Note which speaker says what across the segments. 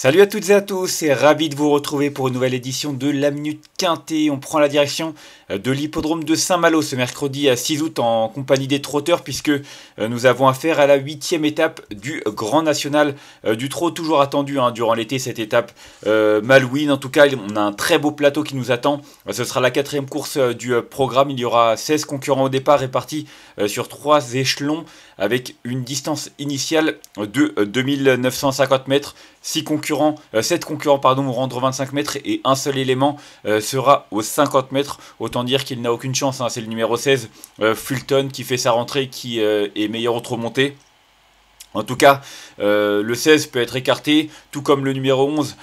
Speaker 1: Salut à toutes et à tous, et ravi de vous retrouver pour une nouvelle édition de la Minute Quintée. On prend la direction de l'hippodrome de Saint-Malo ce mercredi à 6 août en compagnie des trotteurs puisque nous avons affaire à la 8e étape du Grand National du Trot, toujours attendu durant l'été cette étape Malouine. En tout cas, on a un très beau plateau qui nous attend. Ce sera la 4e course du programme. Il y aura 16 concurrents au départ répartis sur 3 échelons avec une distance initiale de 2950 mètres. 7 concurrents vont rendre 25 mètres et un seul élément sera aux 50 mètres. Autant dire qu'il n'a aucune chance. C'est le numéro 16, Fulton, qui fait sa rentrée, qui est meilleur au trot monté. En tout cas, le 16 peut être écarté, tout comme le numéro 11,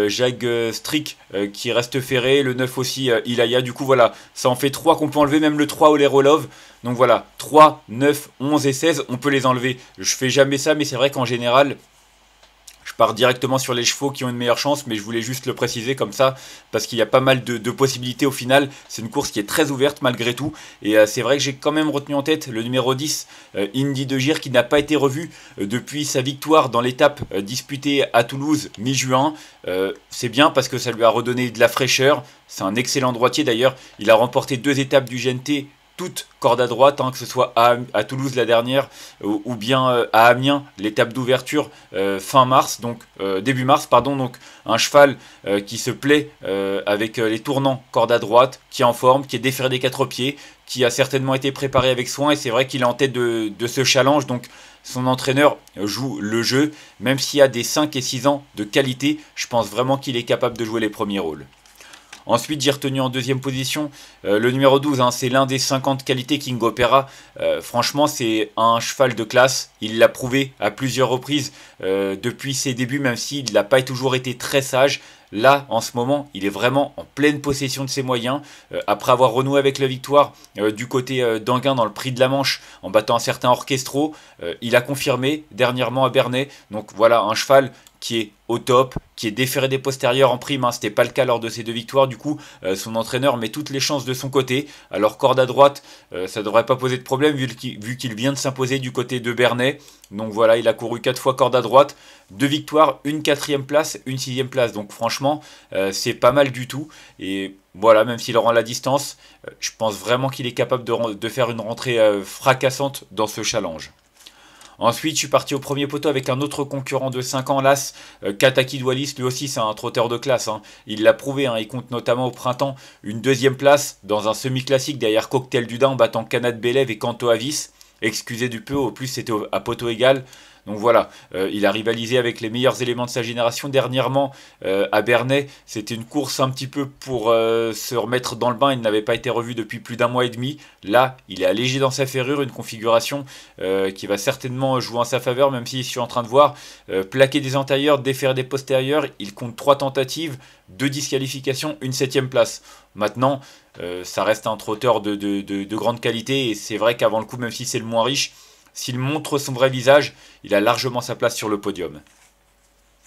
Speaker 1: Jag Strick, qui reste ferré, le 9 aussi, Ilaya. Du coup, voilà, ça en fait 3 qu'on peut enlever, même le 3 Olerolov. Donc voilà, 3, 9, 11 et 16, on peut les enlever. Je fais jamais ça, mais c'est vrai qu'en général, je pars directement sur les chevaux qui ont une meilleure chance, mais je voulais juste le préciser comme ça, parce qu'il y a pas mal de possibilités au final. C'est une course qui est très ouverte malgré tout, et c'est vrai que j'ai quand même retenu en tête le numéro 10, Indy de Gir, qui n'a pas été revu depuis sa victoire dans l'étape disputée à Toulouse mi-juin. C'est bien parce que ça lui a redonné de la fraîcheur. C'est un excellent droitier d'ailleurs. Il a remporté 2 étapes du GNT, toute corde à droite, que ce soit à Toulouse la dernière ou bien à Amiens, l'étape d'ouverture fin mars, donc début mars, pardon. Donc un cheval qui se plaît avec les tournants corde à droite, qui est en forme, qui est déféré des 4 pieds, qui a certainement été préparé avec soin, et c'est vrai qu'il est en tête de ce challenge. Donc son entraîneur joue le jeu, même s'il y a des 5 et 6 ans de qualité, je pense vraiment qu'il est capable de jouer les premiers rôles. Ensuite, j'ai retenu en 2e position le numéro 12, c'est l'un des 50 qualités King Opera. Franchement, c'est un cheval de classe. Il l'a prouvé à plusieurs reprises depuis ses débuts, même s'il n'a pas toujours été très sage. Là, en ce moment, il est vraiment en pleine possession de ses moyens. Après avoir renoué avec la victoire du côté d'Anguin dans le Prix de la Manche, en battant un certain Orchestro, il a confirmé dernièrement à Bernay. Donc voilà, un cheval qui est au top, qui est déféré des postérieurs en prime. C'était pas le cas lors de ces 2 victoires. Du coup, son entraîneur met toutes les chances de son côté. Alors corde à droite, ça devrait pas poser de problème vu qu'il vient de s'imposer du côté de Bernay. Donc voilà, il a couru 4 fois corde à droite, 2 victoires, une 4e place, une 6e place. Donc franchement, c'est pas mal du tout. Et voilà, même s'il rend la distance, je pense vraiment qu'il est capable de faire une rentrée fracassante dans ce challenge. Ensuite, je suis parti au premier poteau avec un autre concurrent de 5 ans, l'As, Kataki Dwalis. Lui aussi, c'est un trotteur de classe. Il l'a prouvé. Il compte notamment au printemps une 2e place dans un semi-classique derrière Cocktail du Dain en battant Canat Belev et Canto Avis. Excusez du peu, au plus c'était à poteau égal. Donc voilà, il a rivalisé avec les meilleurs éléments de sa génération. Dernièrement, à Bernay, c'était une course un petit peu pour se remettre dans le bain. Il n'avait pas été revu depuis plus d'1 mois et demi. Là, il est allégé dans sa ferrure, une configuration qui va certainement jouer en sa faveur, même si je suis en train de voir plaquer des antérieurs, défaire des postérieurs. Il compte 3 tentatives, 2 disqualifications, une 7e place. Maintenant, ça reste un trotteur de grande qualité, et c'est vrai qu'avant le coup, même si c'est le moins riche, s'il montre son vrai visage, il a largement sa place sur le podium.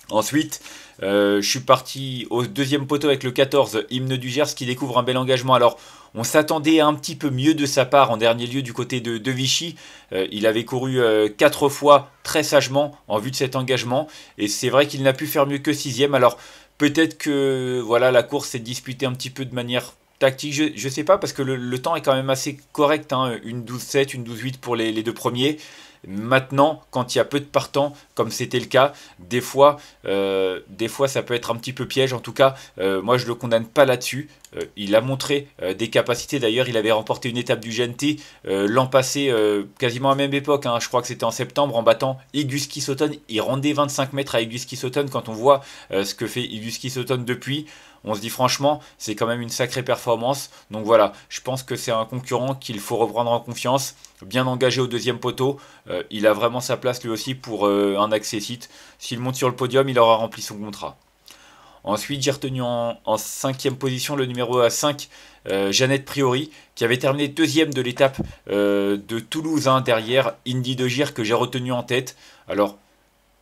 Speaker 1: Ensuite, je suis parti au 2e poteau avec le 14, Hymne du Gers, qui découvre un bel engagement. Alors, on s'attendait à un petit peu mieux de sa part en dernier lieu du côté de Vichy. Il avait couru 4 fois très sagement en vue de cet engagement, et c'est vrai qu'il n'a pu faire mieux que 6e. Alors, peut-être que voilà, la course s'est disputée un petit peu de manière tactique, je sais pas, parce que le temps est quand même assez correct, une 12-7, une 12-8 pour les 2 premiers. Maintenant, quand il y a peu de partants, comme c'était le cas, des fois ça peut être un petit peu piège. En tout cas, moi je le condamne pas là-dessus. Il a montré des capacités. D'ailleurs, il avait remporté une étape du GNT l'an passé, quasiment à la même époque. Je crois que c'était en septembre, en battant Iguski Sauton. Il rendait 25 mètres à Iguski Sauton. Quand on voit ce que fait Iguski Sauton depuis, on se dit franchement, c'est quand même une sacrée performance. Donc voilà, je pense que c'est un concurrent qu'il faut reprendre en confiance. Bien engagé au 2e poteau. Il a vraiment sa place lui aussi pour un accessite. S'il monte sur le podium, il aura rempli son contrat. Ensuite, j'ai retenu en 5e position le numéro 5, Jeannette Priori, qui avait terminé 2e de l'étape de Toulouse, derrière Indy de Gir, que j'ai retenu en tête. Alors,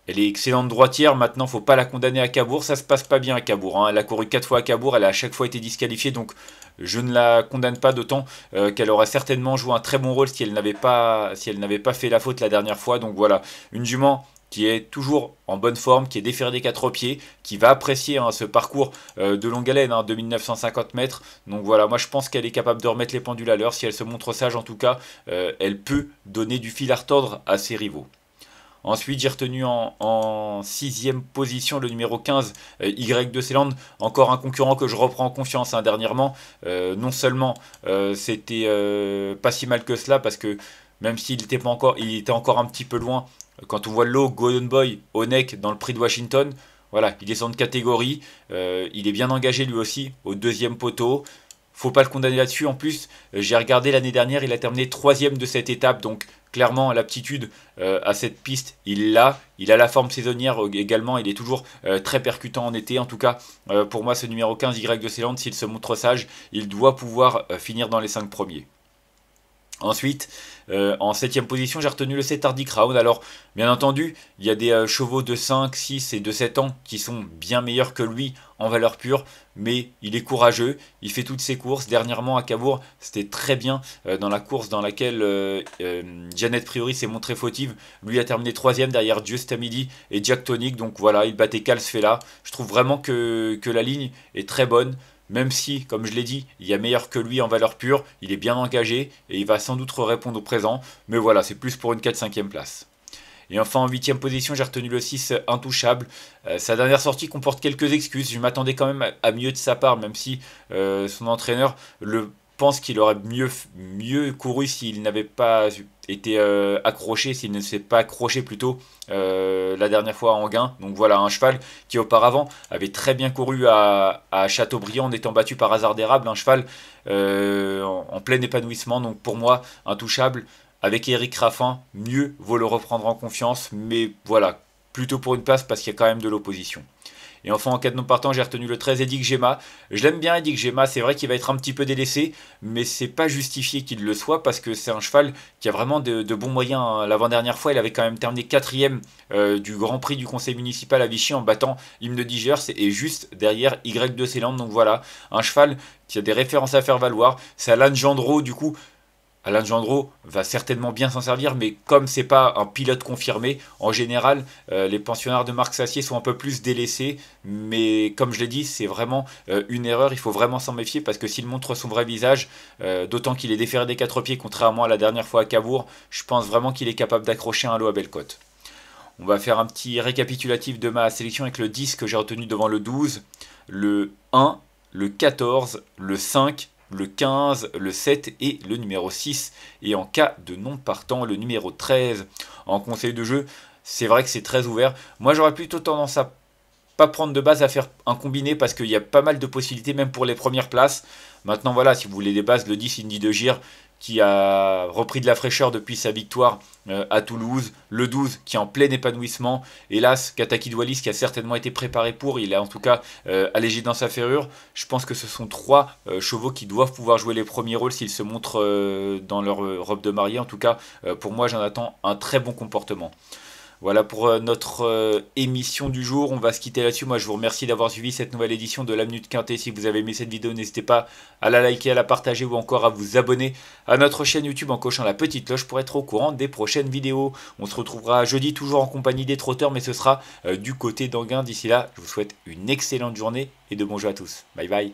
Speaker 1: elle est excellente droitière. Maintenant, faut pas la condamner à Cabourg. Ça se passe pas bien à Cabourg. Elle a couru 4 fois à Cabourg. Elle a à chaque fois été disqualifiée. Donc, je ne la condamne pas, d'autant qu'elle aurait certainement joué un très bon rôle si elle n'avait pas fait la faute la dernière fois. Donc voilà, une jument qui est toujours en bonne forme, qui est déféré des 4 pieds, qui va apprécier ce parcours de longue haleine, 2950 mètres. Donc voilà, moi je pense qu'elle est capable de remettre les pendules à l'heure. Si elle se montre sage en tout cas, elle peut donner du fil à retordre à ses rivaux. Ensuite, j'ai retenu en 6e position le numéro 15, Y de Ceyland. Encore un concurrent que je reprends en confiance dernièrement. Non seulement c'était pas si mal que cela, parce que même s'il était pas encore, il était encore un petit peu loin. Quand on voit le lot Golden Boy, Onek dans le prix de Washington, voilà, il descend de catégorie. Il est bien engagé lui aussi au deuxième poteau. Faut pas le condamner là-dessus. En plus, j'ai regardé l'année dernière, il a terminé 3e de cette étape. Donc, clairement, l'aptitude à cette piste, il l'a. Il a la forme saisonnière également. Il est toujours très percutant en été. En tout cas, pour moi, ce numéro 15, Y de Ceyland, s'il se montre sage, il doit pouvoir finir dans les 5 premiers. Ensuite, en 7e position, j'ai retenu le 7 Hardy Crown. Alors, bien entendu, il y a des chevaux de 5, 6 et de 7 ans qui sont bien meilleurs que lui en valeur pure, mais il est courageux, il fait toutes ses courses. Dernièrement à Cabourg, c'était très bien dans la course dans laquelle Janet Priori s'est montrée fautive. Lui a terminé 3e derrière Just Amidi et Jack Tonic. Donc voilà, il battait Calsfella. Je trouve vraiment que la ligne est très bonne. Même si, comme je l'ai dit, il y a meilleur que lui en valeur pure, il est bien engagé et il va sans doute répondre au présent. Mais voilà, c'est plus pour une 4-5e place. Et enfin en 8e position, j'ai retenu le 6 Intouchable. Sa dernière sortie comporte quelques excuses. Je m'attendais quand même à mieux de sa part, même si son entraîneur pense qu'il aurait mieux couru s'il n'avait pas été accroché, s'il ne s'est pas accroché plutôt la dernière fois à Enghien. Donc voilà, un cheval qui auparavant avait très bien couru à Châteaubriand en étant battu par Hasard d'Érable, un cheval en plein épanouissement. Donc pour moi, Intouchable. Avec Eric Raffin, mieux vaut le reprendre en confiance, mais voilà, plutôt pour une place parce qu'il y a quand même de l'opposition. Et enfin, en cas de non partant, j'ai retenu le 13 Edic Gemma. Je l'aime bien, Edic Gemma, c'est vrai qu'il va être un petit peu délaissé, mais c'est pas justifié qu'il le soit parce que c'est un cheval qui a vraiment de bons moyens, hein. L'avant-dernière fois, il avait quand même terminé 4e du Grand Prix du Conseil municipal à Vichy en battant Hymne d'Igers et juste derrière Y de Ceyland. Donc voilà, un cheval qui a des références à faire valoir. C'est Alain Gendreau, du coup. Alain Gendreau va certainement bien s'en servir, mais comme c'est pas un pilote confirmé, en général, les pensionnaires de Marc Sassier sont un peu plus délaissés. Mais comme je l'ai dit, c'est vraiment une erreur. Il faut vraiment s'en méfier parce que s'il montre son vrai visage, d'autant qu'il est déféré des 4 pieds, contrairement à la dernière fois à Cabourg, je pense vraiment qu'il est capable d'accrocher un lot à belle cote. On va faire un petit récapitulatif de ma sélection avec le 10 que j'ai retenu devant le 12, le 1, le 14, le 5, le 15, le 7 et le numéro 6. Et en cas de non partant, le numéro 13. En conseil de jeu, c'est vrai que c'est très ouvert. Moi, j'aurais plutôt tendance à pas prendre de base, à faire un combiné parce qu'il y a pas mal de possibilités, même pour les premières places. Maintenant, voilà, si vous voulez des bases, le 10 Indy de Gire qui a repris de la fraîcheur depuis sa victoire à Toulouse, le 12 qui est en plein épanouissement, hélas Kataki Doualis qui a certainement été préparé pour, il est en tout cas allégé dans sa ferrure. Je pense que ce sont 3 chevaux qui doivent pouvoir jouer les premiers rôles s'ils se montrent dans leur robe de mariée. En tout cas, pour moi j'en attends un très bon comportement. Voilà pour notre émission du jour, on va se quitter là-dessus. Moi je vous remercie d'avoir suivi cette nouvelle édition de la Minute Quintée. Si vous avez aimé cette vidéo, n'hésitez pas à la liker, à la partager ou encore à vous abonner à notre chaîne YouTube en cochant la petite cloche pour être au courant des prochaines vidéos. On se retrouvera jeudi toujours en compagnie des trotteurs, mais ce sera du côté d'Enghien. D'ici là, je vous souhaite une excellente journée et de bons jeux à tous. Bye bye.